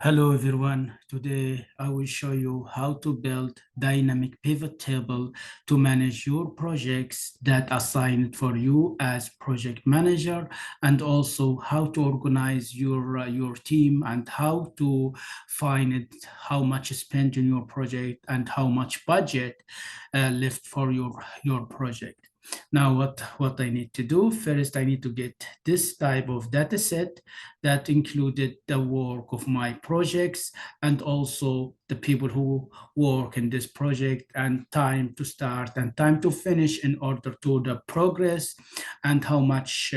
Hello everyone. Today I will show you how to build dynamic pivot table to manage your projects that assigned for you as project manager, and also how to organize your team and how to find it, how much is spent in your project and how much budget left for your project. Now, what I need to do first, I need to get this type of data set that included the work of my projects and also the people who work in this project and time to start and time to finish in order to the progress and how much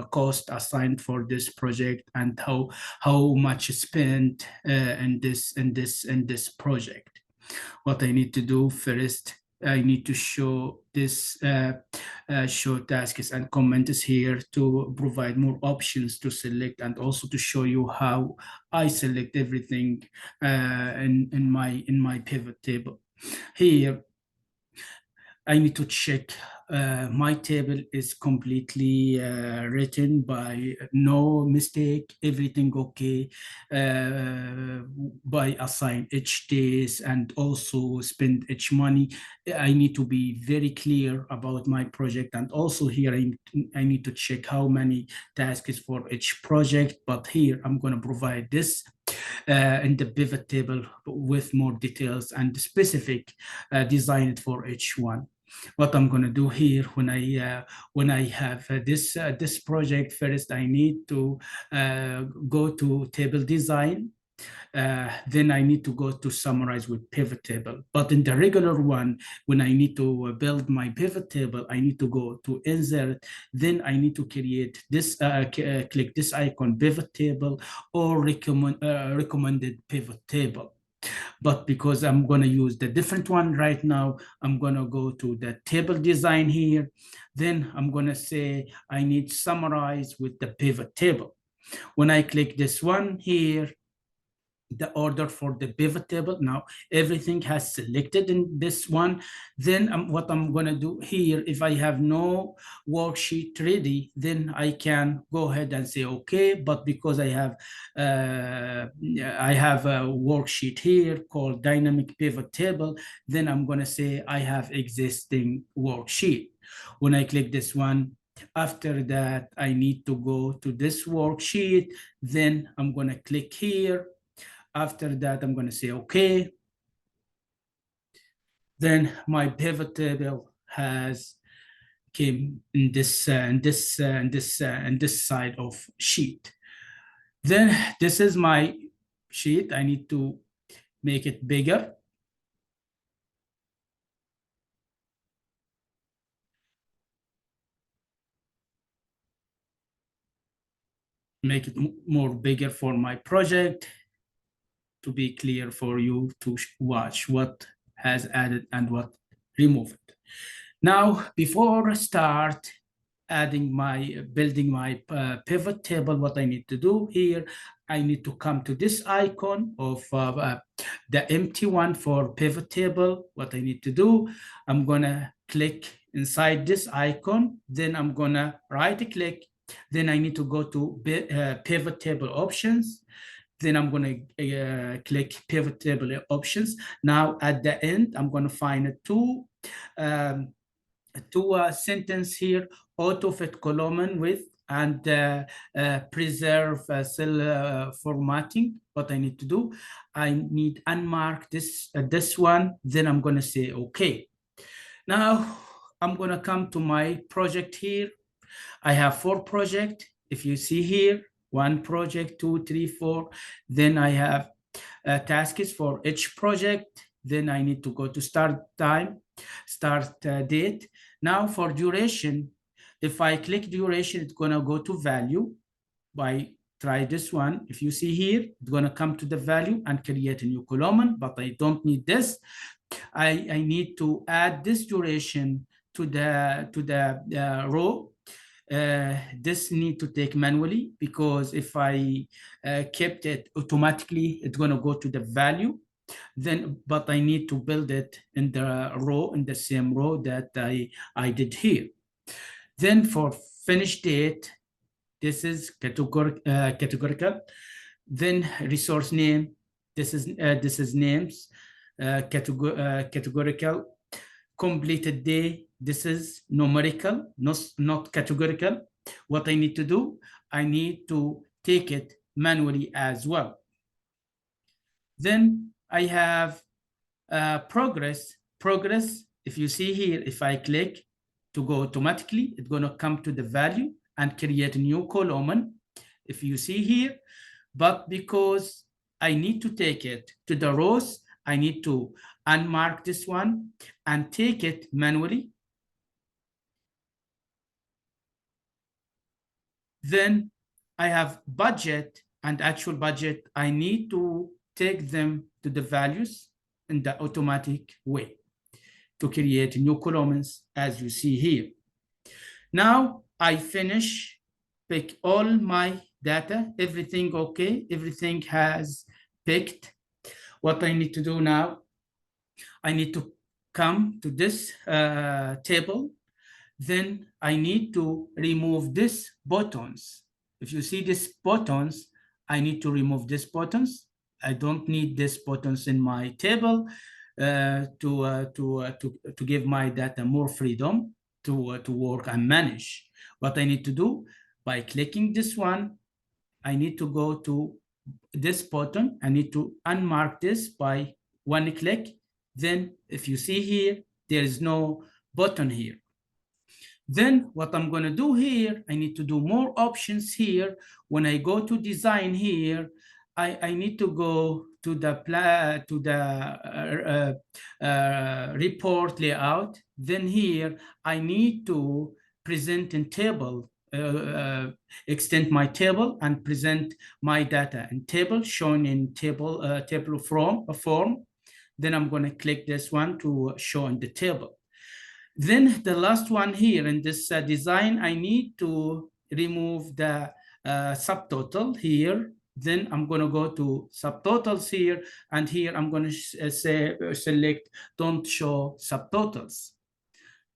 cost assigned for this project and how much is spent in this project. What I need to do first, I need to show this show tasks and comments here to provide more options to select and also to show you how I select everything in my pivot table. Here I need to check my table is completely written by no mistake, everything okay, by assign each days and also spend each money. I need to be very clear about my project. And also here, I need to check how many tasks for each project. But here I'm going to provide this in the pivot table with more details and specific designed for each one. What I'm going to do here when I have this project, first I need to go to table design. Then I need to go to summarize with pivot table. But in the regular one, when I need to build my pivot table, I need to go to insert. Then I need to create this, click this icon, pivot table, or recommended pivot table. But because I'm going to use the different one right now, I'm going to go to the table design here. Then I'm going to say I need summarize with the pivot table. When I click this one here, the order for the pivot table. Now everything has selected in this one. Then what I'm going to do here, if I have no worksheet ready, then I can go ahead and say okay. But because I have a worksheet here called dynamic pivot table, then I'm going to say I have existing worksheet. When I click this one, after that I need to go to this worksheet. Then I'm going to click here. After that, I'm going to say okay. Then my pivot table has came in this side of sheet. Then this is my sheet. I need to make it bigger. Make it more bigger for my project to be clear for you to watch what has added and what removed. Now, before I start building my pivot table, what I need to do here, I need to come to this icon of the empty one for pivot table. What I need to do, I'm gonna click inside this icon, then I'm gonna right click, then I need to go to pivot table options. Then I'm going to click pivot table options. Now at the end, I'm going to find um, two sentence here: auto fit column width and preserve cell formatting. What I need to do, I need unmark this one. Then I'm going to say okay. Now I'm going to come to my project here. I have 4 projects. If you see here, 1 project, 2, 3, 4. Then I have tasks for each project. Then I need to go to start time, start date. Now for duration, if I click duration, it's going to go to value. By try this one. If you see here, it's going to come to the value and create a new column, but I don't need this. I need to add this duration to the row. This need to take manually, because if I kept it automatically, it's going to go to the value. Then, but I need to build it in the row, in the same row that I did here. Then for finish date, this is categorical. then resource name. This is names, categorical. Completed day, this is numerical, not categorical. What I need to do, I need to take it manually as well. Then I have progress. Progress, if you see here, if I click to go automatically, it's going to come to the value and create a new column, if you see here. But because I need to take it to the rows, I need to unmark this one and take it manually. Then I have budget and actual budget. I need to take them to the values in the automatic way to create new columns, as you see here. Now I finish, pick all my data, everything okay, everything has picked. What I need to do now, I need to come to this table. Then I need to remove these buttons. If you see these buttons, I need to remove these buttons. I don't need these buttons in my table to give my data more freedom to work and manage. What I need to do, by clicking this one, I need to go to this button. I need to unmark this by one click. Then if you see here, there is no button here. Then what I'm going to do here, I need to do more options here. When I go to design here, I need to go to the report layout. Then here, I need to present in table, extend my table and present my data in table, shown in table form. Then I'm going to click this one to show in the table. Then the last one here in this design, I need to remove the subtotal here. Then I'm going to go to subtotals here, and here I'm going to select don't show subtotals.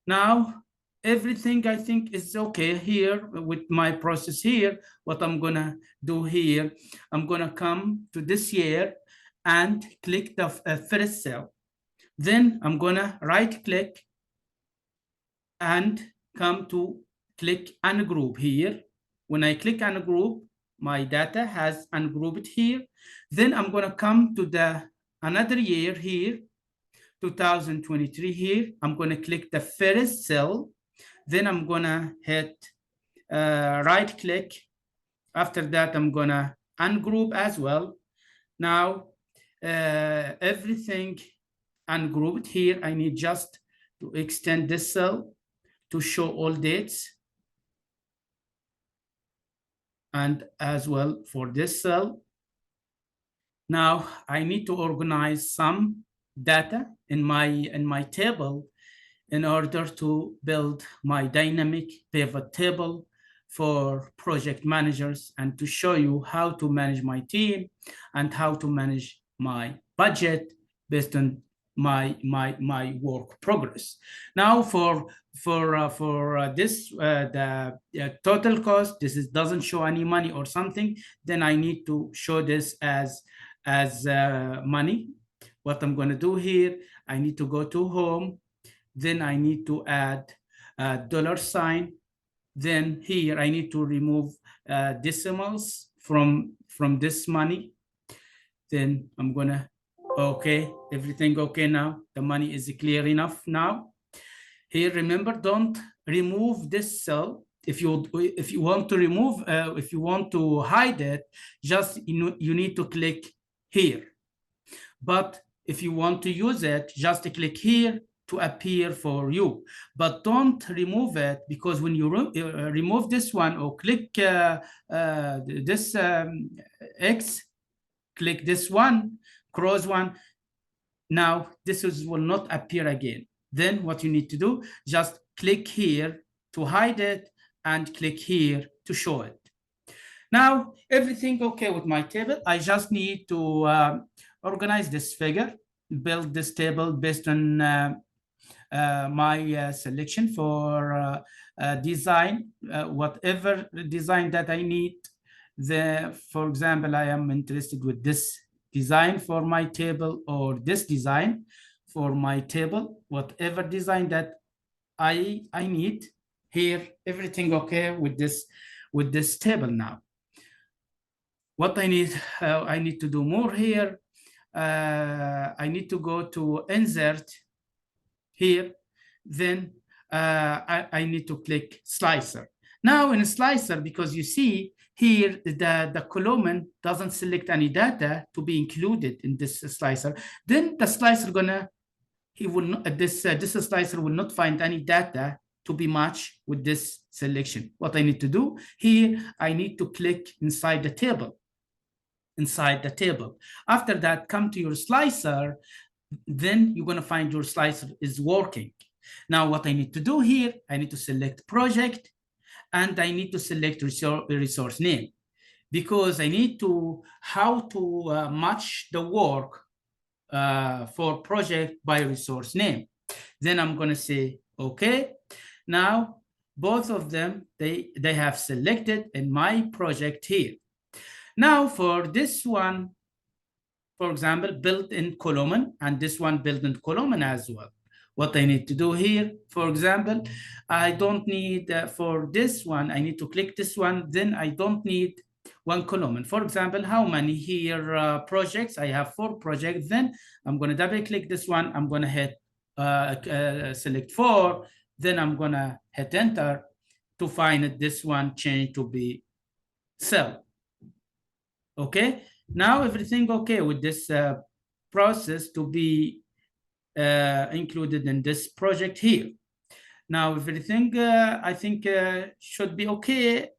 Now, everything I think is okay here with my process here. What I'm going to do here, I'm going to come to this year and click the first cell. Then I'm going to right click and come to click ungroup here. When I click ungroup, my data has ungrouped here. Then I'm going to come to the another year here, 2023 here. I'm going to click the first cell. Then I'm going to hit right click. After that, I'm going to ungroup as well. Now, everything ungrouped here. I need just to extend this cell to show all dates, and as well for this cell. Now I need to organize some data in my table in order to build my dynamic pivot table for project managers and to show you how to manage my team and how to manage my budget based on my work progress. Now for this the total cost, this doesn't show any money or something, then I need to show this as money. What I'm going to do here, I need to go to home, then I need to add a $sign. Then here I need to remove decimals from this money. Then I'm gonna, okay, everything okay now. The money is clear enough now. Here, remember, don't remove this cell. If you want to remove, if you want to hide it, just you need to click here. But if you want to use it, just click here to appear for you. But don't remove it, because when you remove this one or click this X, click this one, cross one, now this will not appear again. Then what you need to do, just click here to hide it and click here to show it. Now, everything okay with my table. I just need to organize this figure, build this table based on my selection for design, whatever design that I need. For example, I am interested with this design for my table or this design for my table, whatever design that I need here, everything okay with this table now. What I need to do more here. I need to go to insert here, then I need to click slicer. Now in a slicer, because you see here the column doesn't select any data to be included in this slicer, then the slicer this slicer will not find any data to be matched with this selection. What I need to do here, I need to click inside the table. After that, come to your slicer, then you're going to find your slicer is working. Now, what I need to do here, I need to select project, and I need to select resource name, because I need to how to match the work for project by resource name. Then I'm going to say, okay. Now, both of them, they have selected in my project here. Now, for this one, for example, built-in column, and this one built-in column as well. What I need to do here, for example, I don't need, for this one, I need to click this one, then I don't need one column. For example, how many here projects? I have 4 projects. Then I'm going to double click this one. I'm going to hit select 4. Then I'm going to hit enter to find it, this one change to be cell. Okay. Now everything okay with this process to be included in this project here. Now everything I think should be okay,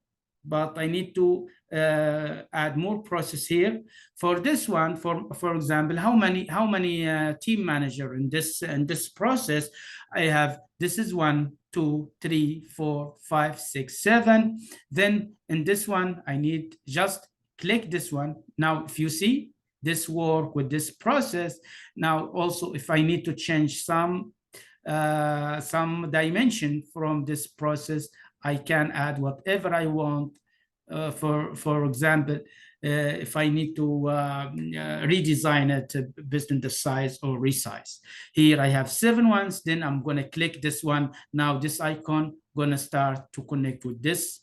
but I need to add more process here. For this one, for example, how many team manager in this process? I have, this is 1, 2, 3, 4, 5, 6, 7. Then in this one, I need just click this one. Now, if you see this work with this process, now also if I need to change some dimension from this process, I can add whatever I want. For example, if I need to redesign it based on the size or resize. Here I have 7 ones, then I'm going to click this one. Now this icon going to start to connect with this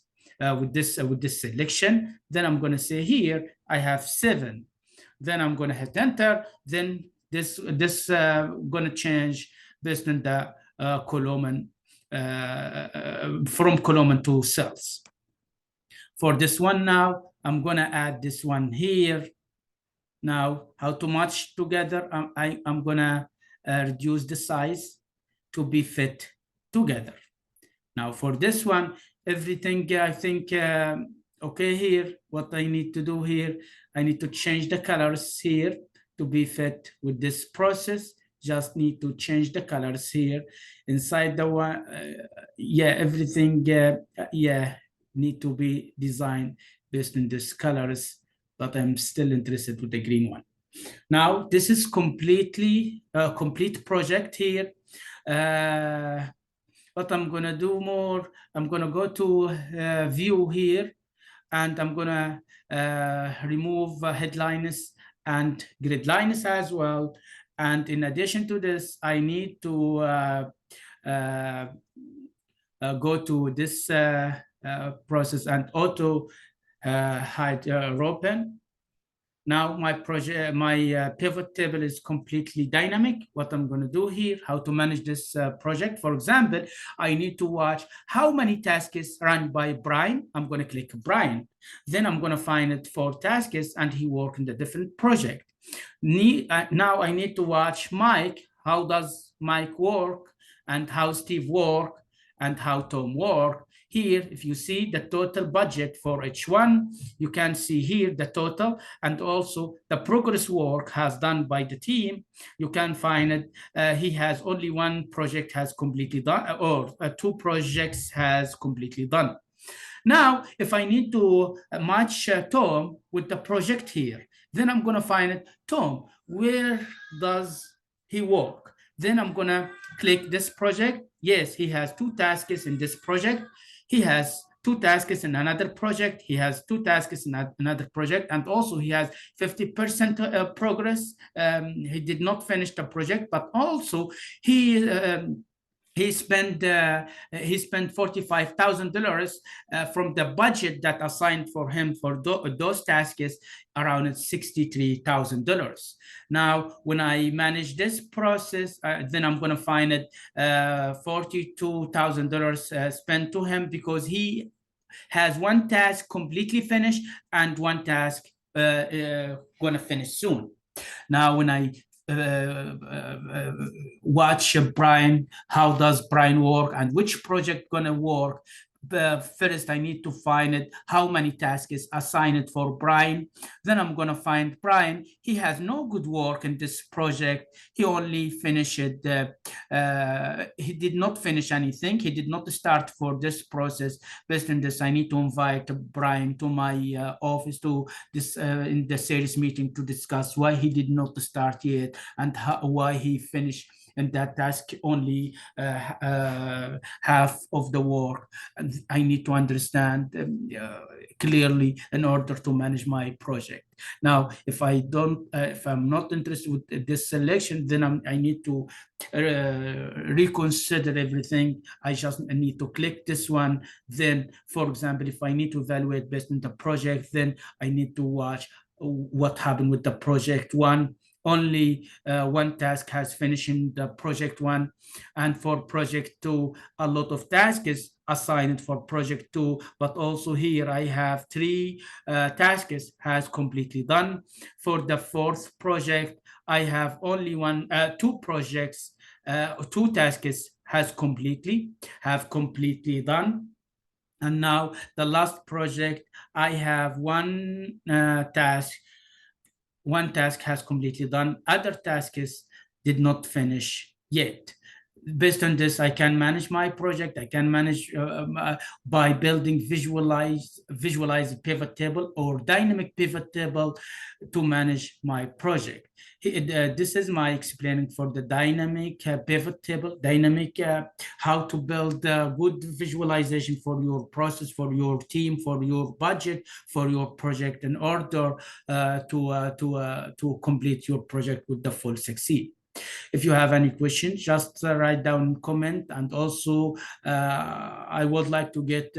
selection. Then I'm going to say here I have 7. Then I'm going to hit enter. Then this going to change based on the column, from column to cells. For this one now, I'm going to add this one here. Now, how to match together? I'm going to reduce the size to be fit together. Now, for this one, everything I think okay here. What I need to do here, I need to change the colors here to be fit with this process. Just need to change the colors here inside the one. Yeah, everything need to be designed based on these colors, but I'm still interested with the green one. Now, this is completely a complete project here. What I'm going to do more, I'm going to go to view here, and I'm going to remove headlines and grid lines as well. And in addition to this, I need to go to this process and auto hide open. Now my project, my pivot table is completely dynamic. What I'm going to do here, how to manage this project. For example, I need to watch how many tasks run by Brian. I'm going to click Brian. Then I'm going to find it for tasks, and he work in the different project. Now I need to watch Mike. How does Mike work, and how Steve work, and how Tom work. Here, if you see the total budget for each one, you can see here the total, and also the progress work has done by the team. You can find it. He has only 1 project has completely done, or 2 projects has completely done. Now, if I need to match Tom with the project here, then I'm going to find it. Tom, where does he work? Then I'm going to click this project. Yes, he has 2 tasks in this project. He has 2 tasks in another project. He has 2 tasks in another project, and also he has 50% progress. He did not finish the project, but also he spent $45,000 from the budget that assigned for him for those tasks, around $63,000. Now, when I manage this process, then I'm going to find it $42,000 spent to him, because he has one task completely finished and one task going to finish soon. Now, when I watch Brian, how does Brian work and which project gonna work, first I need to find it how many tasks is assigned for Brian. Then I'm gonna find Brian, he has no good work in this project. He only finished he did not finish anything. He did not start for this process. Based on this, I need to invite Brian to my office to this in the sales meeting to discuss why he did not start yet and why he finished and that task only half of the work. And I need to understand clearly in order to manage my project. Now, if I'm not interested with this selection, then I need to reconsider everything. I just need to click this one. Then, for example, if I need to evaluate based on the project, then I need to watch what happened with the project one. Only one task has finished in the project one, and for project two, a lot of tasks assigned for project two, but also here I have 3 tasks has completely done. For the 4th project, I have only 2 projects, 2 tasks have completely done. And now the last project, I have one task has completely done. Other tasks did not finish yet. Based on this, I can manage my project. I can manage by building visualize pivot table or dynamic pivot table to manage my project. This is my explaining for the dynamic pivot table, how to build good visualization for your process, for your team, for your budget, for your project, in order to complete your project with the full succeed. If you have any questions, just write down comment. And also, I would like to get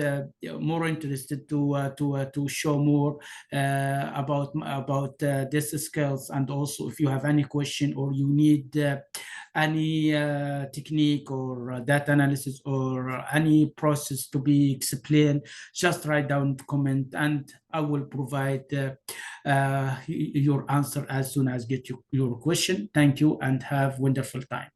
more interested to show more about these skills. And also, if you have any question or you need any technique or data analysis or any process to be explained, just write down comment, and I will provide your answer as soon as get your question. Thank you and have wonderful time.